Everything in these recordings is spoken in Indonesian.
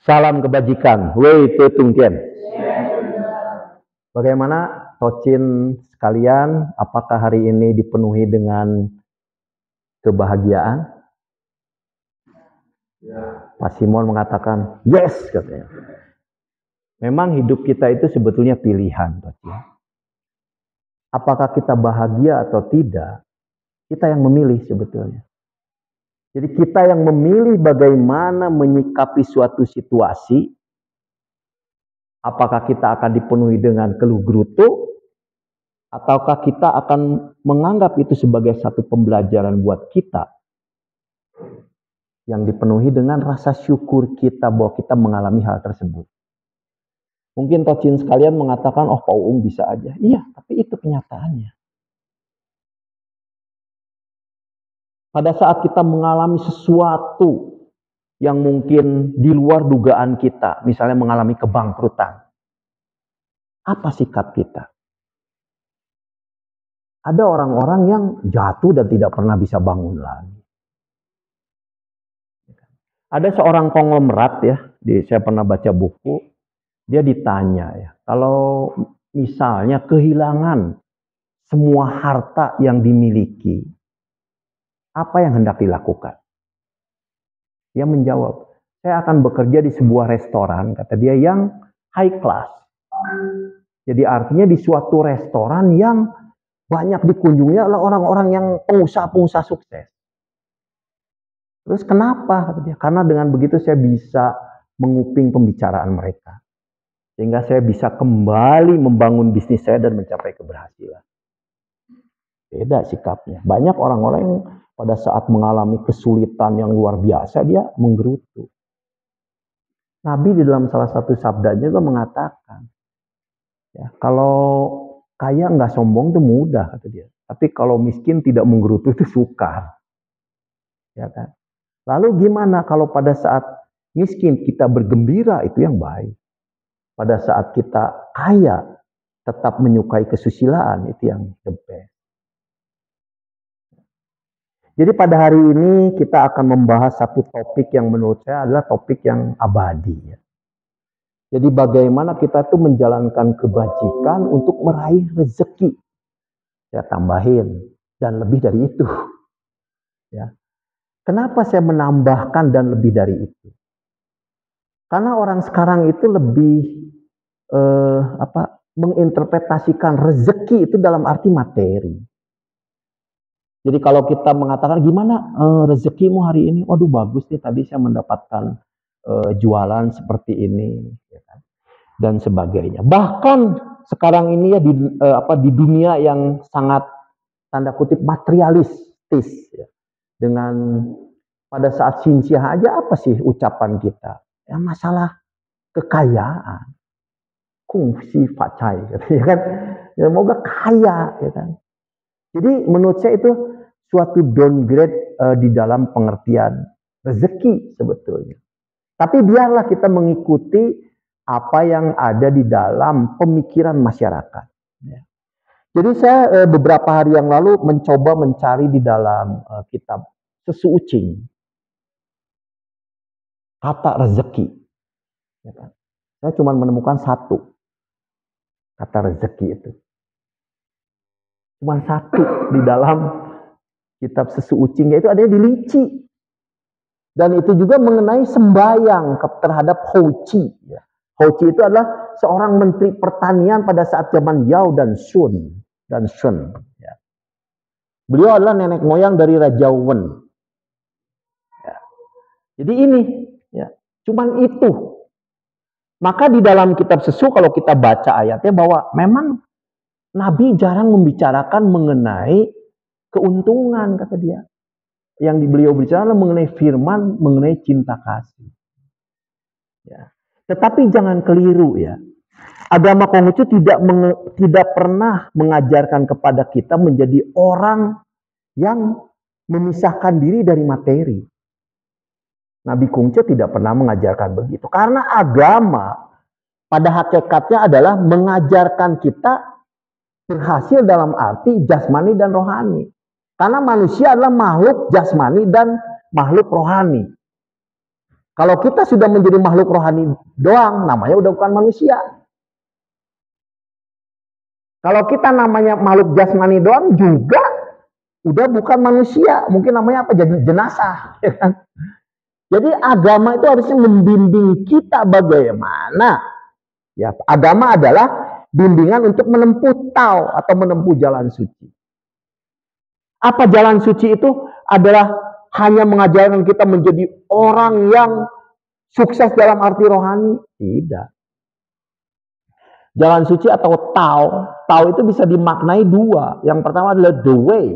Salam kebajikan, Wei Te Tung Tien. Bagaimana Tocin sekalian, apakah hari ini dipenuhi dengan kebahagiaan? Pak Simon mengatakan, yes, katanya. Memang hidup kita itu sebetulnya pilihan, Tocin. Apakah kita bahagia atau tidak, kita yang memilih sebetulnya. Jadi kita yang memilih bagaimana menyikapi suatu situasi. Apakah kita akan dipenuhi dengan keluh gerutu, ataukah kita akan menganggap itu sebagai satu pembelajaran buat kita yang dipenuhi dengan rasa syukur kita bahwa kita mengalami hal tersebut. Mungkin Tocin sekalian mengatakan, oh Pak Uung bisa aja. Iya, tapi itu kenyataannya. Pada saat kita mengalami sesuatu yang mungkin di luar dugaan kita, misalnya mengalami kebangkrutan, apa sikap kita? Ada orang-orang yang jatuh dan tidak pernah bisa bangun lagi. Ada seorang konglomerat ya, saya pernah baca buku, dia ditanya ya, kalau misalnya kehilangan semua harta yang dimiliki, apa yang hendak dilakukan? Dia menjawab, saya akan bekerja di sebuah restoran, kata dia, yang high class. Jadi artinya di suatu restoran yang banyak dikunjungi oleh orang-orang yang pengusaha-pengusaha sukses. Terus kenapa? Kata dia, karena dengan begitu saya bisa menguping pembicaraan mereka. Sehingga saya bisa kembali membangun bisnis saya dan mencapai keberhasilan. Beda sikapnya. Banyak orang-orang yang pada saat mengalami kesulitan yang luar biasa, dia menggerutu. Nabi di dalam salah satu sabdanya juga mengatakan, ya, kalau kaya nggak sombong itu mudah, kata dia. Tapi kalau miskin tidak menggerutu itu sukar. Ya kan? Lalu gimana kalau pada saat miskin kita bergembira, itu yang baik. Pada saat kita kaya tetap menyukai kesusilaan, itu yang the best. Jadi pada hari ini kita akan membahas satu topik yang menurut saya adalah topik yang abadi. Jadi bagaimana kita tuh menjalankan kebajikan untuk meraih rezeki. Saya tambahin, dan lebih dari itu. Ya. Kenapa saya menambahkan dan lebih dari itu? Karena orang sekarang itu lebih menginterpretasikan rezeki itu dalam arti materi. Jadi kalau kita mengatakan gimana rezekimu hari ini, waduh bagus nih, tadi saya mendapatkan jualan seperti ini, ya kan? Dan sebagainya. Bahkan sekarang ini ya di dunia yang sangat tanda kutip materialistis, ya. Dengan pada saat sinsiah aja apa sih ucapan kita? Ya masalah kekayaan, kungsi facai, ya kan? Ya semoga kaya, ya kan? Jadi menurut saya itu suatu downgrade di dalam pengertian rezeki sebetulnya. Tapi biarlah kita mengikuti apa yang ada di dalam pemikiran masyarakat. Ya. Jadi saya beberapa hari yang lalu mencoba mencari di dalam kitab Susu Ucing kata rezeki. Ya kan? Saya cuma menemukan satu kata rezeki itu. Cuma satu di dalam kitab Susu Ucing, yaitu adanya di Lici. Dan itu juga mengenai sembahyang terhadap Houchi. Ya. Houchi itu adalah seorang menteri pertanian pada saat zaman Yao dan Sun. Ya. Beliau adalah nenek moyang dari Raja Wen. Ya. Jadi ini, ya, cuman itu. Maka di dalam kitab Susu kalau kita baca ayatnya bahwa memang Nabi jarang membicarakan mengenai keuntungan, kata dia. Yang beliau bicara mengenai firman, mengenai cinta kasih. Ya. Tetapi jangan keliru ya. Agama Konghucu tidak pernah mengajarkan kepada kita menjadi orang yang memisahkan diri dari materi. Nabi Konghucu tidak pernah mengajarkan begitu. Karena agama pada hakikatnya adalah mengajarkan kita berhasil dalam arti jasmani dan rohani. Karena manusia adalah makhluk jasmani dan makhluk rohani. Kalau kita sudah menjadi makhluk rohani doang, namanya udah bukan manusia. Kalau kita namanya makhluk jasmani doang juga udah bukan manusia. Mungkin namanya apa? Jadi jenazah. Ya kan? Jadi agama itu harusnya membimbing kita bagaimana. Ya, agama adalah bimbingan untuk menempuh tau atau menempuh jalan suci. Apa jalan suci itu? Adalah hanya mengajarkan kita menjadi orang yang sukses dalam arti rohani? Tidak. Jalan suci atau tau itu bisa dimaknai dua. Yang pertama adalah the way,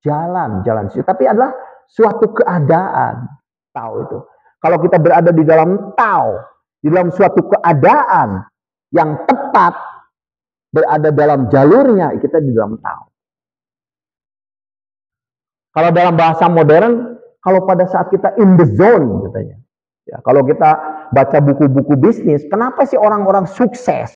jalan suci. Tapi adalah suatu keadaan, tau itu. Kalau kita berada di dalam tau, di dalam suatu keadaan yang tepat, berada dalam jalurnya, kita di dalam tau. Kalau dalam bahasa modern, kalau pada saat kita in the zone, katanya. Ya, kalau kita baca buku-buku bisnis, kenapa sih orang-orang sukses